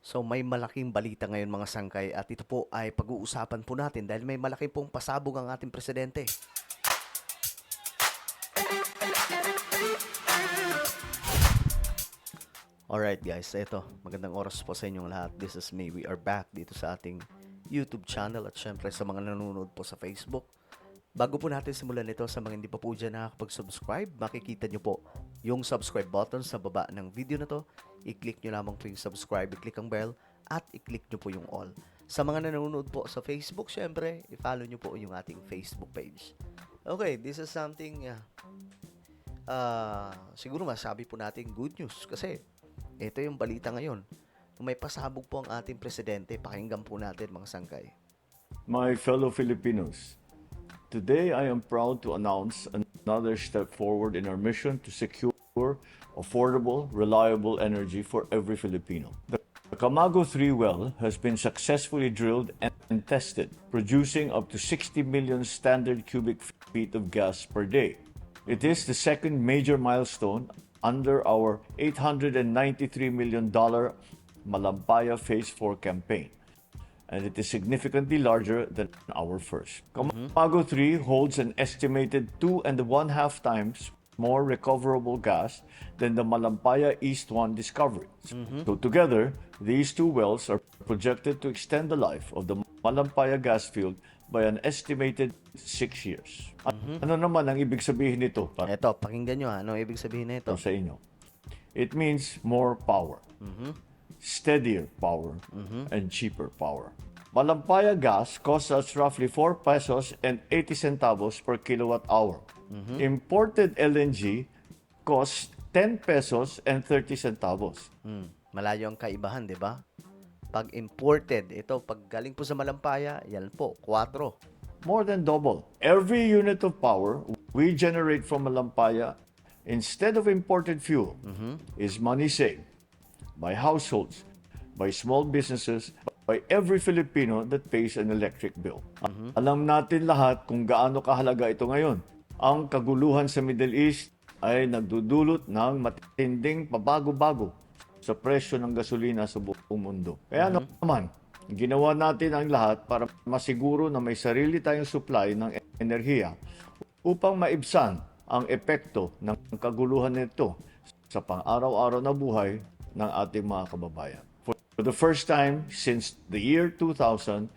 So may malaking balita ngayon mga sangkay at ito po ay pag-uusapan po natin dahil may malaki pong pasabog ang ating presidente. Alright guys, ito, magandang oras po sa inyong lahat. This is me. We are back dito sa ating YouTube channel at syempre sa mga nanonood po sa Facebook. Bago po natin simulan ito, sa mga hindi pa po dyan nakakapag-subscribe, makikita nyo po yung subscribe button sa baba ng video na to. I-click nyo lamang po yung subscribe, i-click ang bell, at i-click nyo po yung all. Sa mga nanonood po sa Facebook, syempre, i-follow nyo po yung ating Facebook page. Okay, this is something, siguro masabi po natin good news kasi ito yung balita ngayon. May pasabog po ang ating presidente. Pakinggan po natin mga sangkay. My fellow Filipinos, today I am proud to announce another step forward in our mission to secure affordable, reliable energy for every Filipino. The Camago 3 well has been successfully drilled and tested, producing up to 60 million standard cubic feet of gas per day. It is the second major milestone under our $893 million Malampaya Phase 4 campaign, and it is significantly larger than our first. Camago 3 holds an estimated 2.5 times more recoverable gas than the Malampaya East 1 discovery. So together, these two wells are projected to extend the life of the Malampaya gas field by an estimated 6 years. Ano naman ang ibig sabihin nito Ito, pakinggan nyo ha. Ano ibig sabihin na ito? sa inyo? It means more power, steadier power, and cheaper power. Malampaya gas costs us roughly 4 pesos and 80 centavos per kilowatt hour. Imported LNG costs 10 pesos and 30 centavos. Malayo ang kaibahan, di ba? Pag imported, ito, pag galing po sa Malampaya, yan po, 4. More than double. Every unit of power we generate from Malampaya instead of imported fuel is money saved by households, by small businesses, by every Filipino that pays an electric bill. Alam natin lahat kung gaano kahalaga ito ngayon. Ang kaguluhan sa Middle East ay nagdudulot ng matinding pabago-bago sa presyo ng gasolina sa buong mundo. Kaya naman, ginawa natin ang lahat para masiguro na may sarili tayong supply ng enerhiya upang maibsan ang epekto ng kaguluhan nito sa pang-araw-araw na buhay ng ating mga kababayan. For the first time since the year 2000,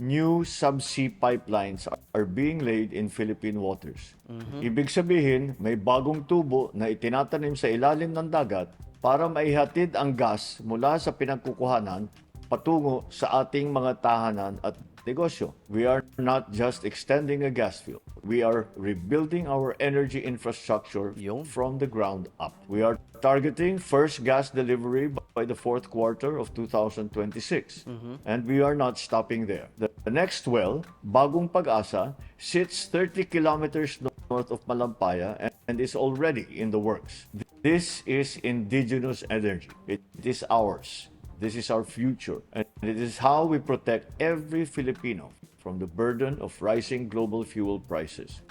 new subsea pipelines are being laid in Philippine waters. Ibig sabihin, may bagong tubo na itinatanim sa ilalim ng dagat para maihatid ang gas mula sa pinagkukuhanan patungo sa ating mga tahanan at negosyo. We are not just extending a gas field. We are rebuilding our energy infrastructure from the ground up. We are targeting first gas delivery by the fourth quarter of 2026. And we are not stopping there. The next well, Bagong Pag-asa, sits 30 kilometers north of Malampaya and is already in the works. This is indigenous energy. It is ours. This is our future. And it is how we protect every Filipino from the burden of rising global fuel prices.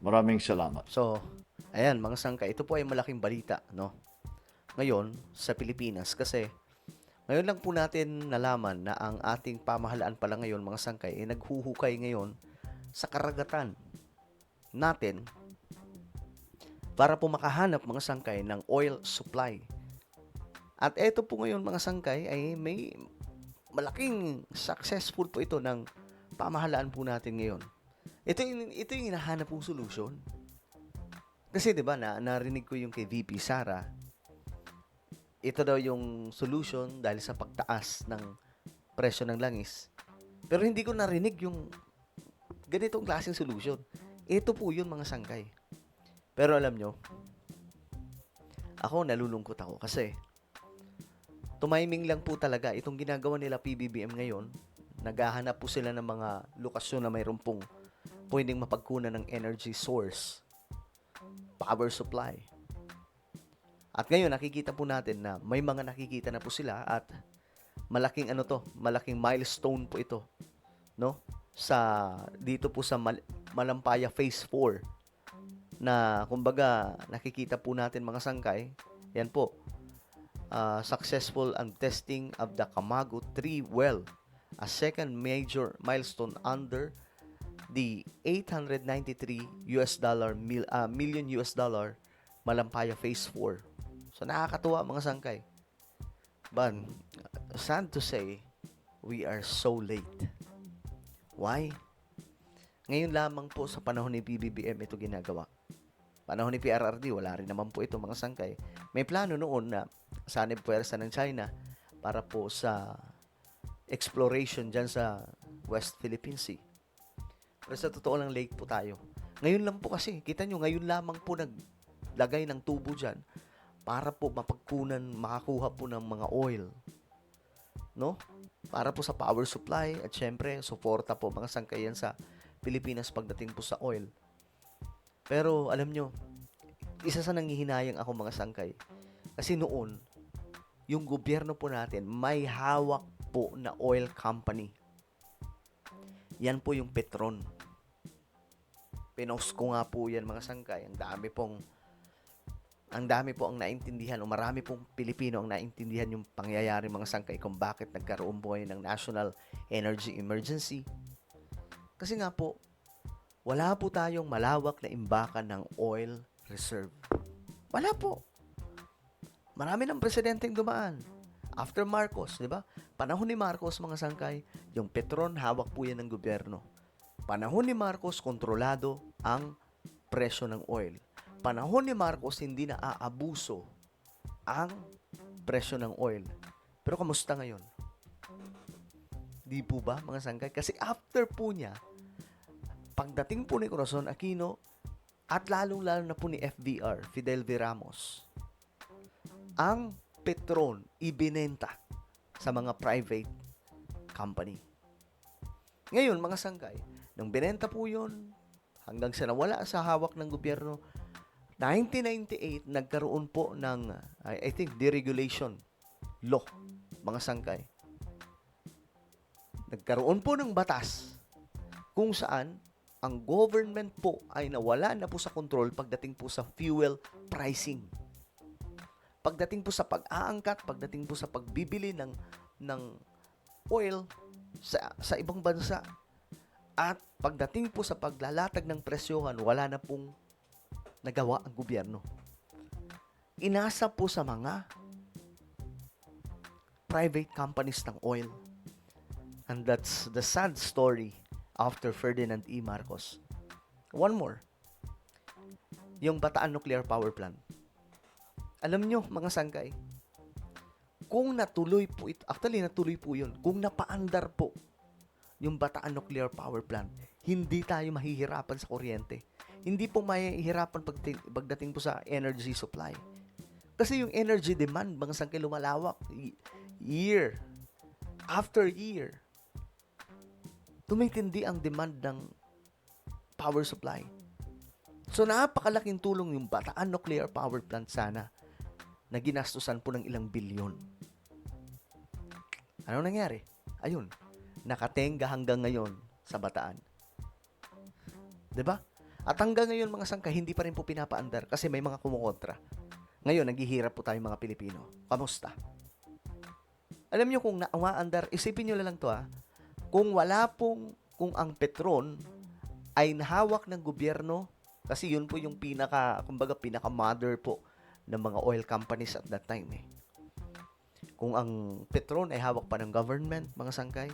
Maraming salamat. So, ayan mga sangkay, ito po ay malaking balita, no? Ngayon, sa Pilipinas, kasi ngayon lang po natin nalaman na ang ating pamahalaan pala ngayon, mga sangkay, ay naghuhukay ngayon sa karagatan natin para po makahanap mga sangkay ng oil supply. At eto po ngayon mga sangkay ay may malaking successful po ito ng pamahalaan po natin ngayon. Ito yung hinahanap pong solution. Kasi 'di ba narinig ko yung kay VP Sara. Ito daw yung solution dahil sa pagtaas ng presyo ng langis. Pero hindi ko narinig yung ganitong klaseng solution. Ito po yun mga sangkay. Pero alam nyo, ako nalulungkot ako kasi tumiming lang po talaga itong ginagawa nila PBBM ngayon. Naghahanap po sila ng mga lokasyon na mayroon pong pwedeng mapagkunan ng energy source, power supply. At ngayon nakikita po natin na may mga nakikita na po sila at malaking malaking milestone po ito, no? Dito po sa Malampaya Phase 4 na kumbaga nakikita po natin mga sangkay. Yan po. successful ang testing of the Camago 3 well, a second major milestone under the 893 million US dollar Malampaya Phase 4. So nakakatuwa mga sangkay. But sad to say, we are so late. Why? Ngayon lamang po sa panahon ni PBBM ito ginagawa. Panahon ni PRRD, wala rin naman po ito mga sangkay. May plano noon na sanib puwersa ng China para po sa exploration dyan sa West Philippine Sea. Pero sa totoo lang, late po tayo. Ngayon lang po kasi, kita nyo, ngayon lamang po naglagay ng tubo dyan para po makakuha po ng mga oil. No? Para po sa power supply at syempre, suporta po mga sangkayan sa Pilipinas pagdating po sa oil. Pero alam nyo, isa sa nangihinayang ako mga sangkay. Kasi noon, yung gobyerno po natin may hawak po na oil company. Yan po yung Petron. Pinost ko nga po yan mga sangkay. Ang dami po ang naintindihan o marami pong Pilipino ang naintindihan yung pangyayari mga sangkay kung bakit nagkaroon po ng National Energy Emergency. Kasi nga po, wala po tayong malawak na imbakan ng oil reserve. Wala po. Marami ng presidenteng dumaan. After Marcos, di ba? Panahon ni Marcos, mga sangkay, yung Petron, hawak po yan ng gobyerno. Panahon ni Marcos, kontrolado ang presyo ng oil. Panahon ni Marcos, hindi na aabuso ang presyo ng oil. Pero kamusta ngayon? Di po ba, mga sangkay? Kasi after po niya, pagdating po ni Corazon Aquino, at lalong-lalo na po ni FVR, Fidel V. Ramos, ang Petron ibinenta sa mga private company. Ngayon, mga sangkay, nung binenta po yun, hanggang sa nawala sa hawak ng gobyerno, 1998, nagkaroon po ng, I think, deregulation law, mga sangkay. Nagkaroon po ng batas kung saan ang government po ay nawala na po sa control pagdating po sa fuel pricing. Pagdating po sa pag-aangkat, pagdating po sa pagbibili ng oil sa ibang bansa, at pagdating po sa paglalatag ng presyohan, wala na pong nagawa ang gobyerno. Inasa po sa mga private companies ng oil. And that's the sad story after Ferdinand E. Marcos. One more. Yung Bataan Nuclear Power Plant. Alam nyo, mga sangkay, kung natuloy po ito, actually natuloy po yun, kung napaandar po yung Bataan Nuclear Power Plant, hindi tayo mahihirapan sa kuryente. Hindi po mahihirapan pagdating po sa energy supply. Kasi yung energy demand, mga sangkay, lumalawak year after year. Tumitindi ang demand ng power supply. So, napakalaking tulong yung Bataan Nuclear Power Plant sana na ginastusan po ng ilang bilyon. Ano nangyari? Ayun, nakatenga hanggang ngayon sa Bataan. 'Di ba? At hanggang ngayon, mga sangkay, hindi pa rin po pinapaandar kasi may mga kumukontra. Ngayon, naghihirap po tayo mga Pilipino. Kamusta? Alam nyo, kung umaandar, isipin nyo lang to kung kung ang Petron ay nahawak ng gobyerno, kasi yun po yung pinaka-mother po ng mga oil companies at that time Kung ang Petron ay hawak pa ng government, mga sangkay,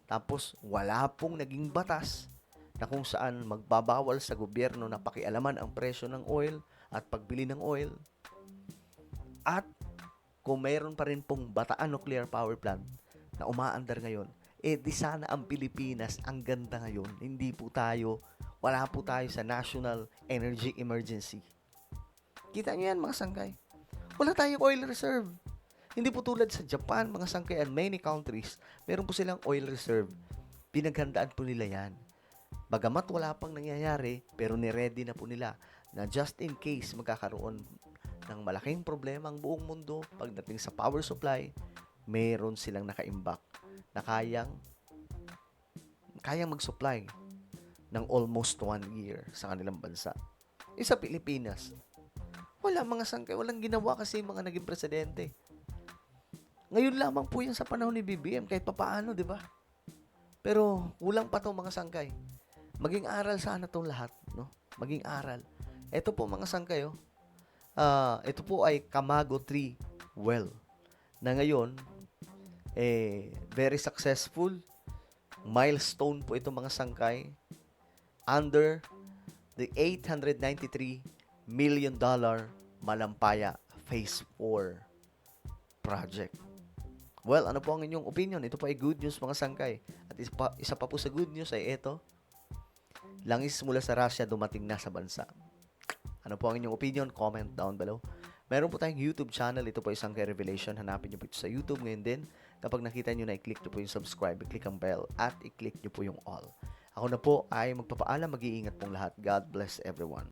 tapos wala pong naging batas na kung saan magbabawal sa gobyerno na pakialaman ang presyo ng oil at pagbili ng oil, at kung mayroon pa rin pong Bataan Nuclear Power Plant na umaandar ngayon, di sana ang Pilipinas ang ganda ngayon. Wala po tayo sa National Energy Emergency. Kita nyo yan, mga sangkay. Wala tayong oil reserve. Hindi po tulad sa Japan, mga sangkay, and many countries, meron po silang oil reserve. Pinaghandaan po nila yan. Bagamat wala pang nangyayari, pero niready na po nila na just in case magkakaroon ng malaking problema ang buong mundo pagdating sa power supply, meron silang nakaimbak na kayang mag-supply ng almost 1 year sa kanilang bansa. Sa Pilipinas, wala, mga sangkay, walang ginawa kasi mga naging presidente. Ngayon lamang po yan sa panahon ni BBM, kahit papaano, di ba? Pero kulang pa to mga sangkay. Maging aral sana tong lahat, no? Maging aral. Ito po mga sangkay, oh. Ito po ay Kamago Tree Well na ngayon very successful. Milestone po ito mga sangkay under the $893 million Malampaya Phase 4 project. Well, ano po ang inyong opinion? Ito po ay good news mga sangkay. At isa pa po sa good news ay ito. Langis mula sa Russia dumating na sa bansa. Ano po ang inyong opinion? Comment down below. Meron po tayong YouTube channel. Ito po ay Sangkay Revelation. Hanapin nyo po ito sa YouTube ngayon din. Kapag nakita nyo na, i-click nyo po yung subscribe, i-click ang bell, at i-click nyo po yung all. Ako na po ay magpapaalam. Mag-iingat pong lahat. God bless everyone.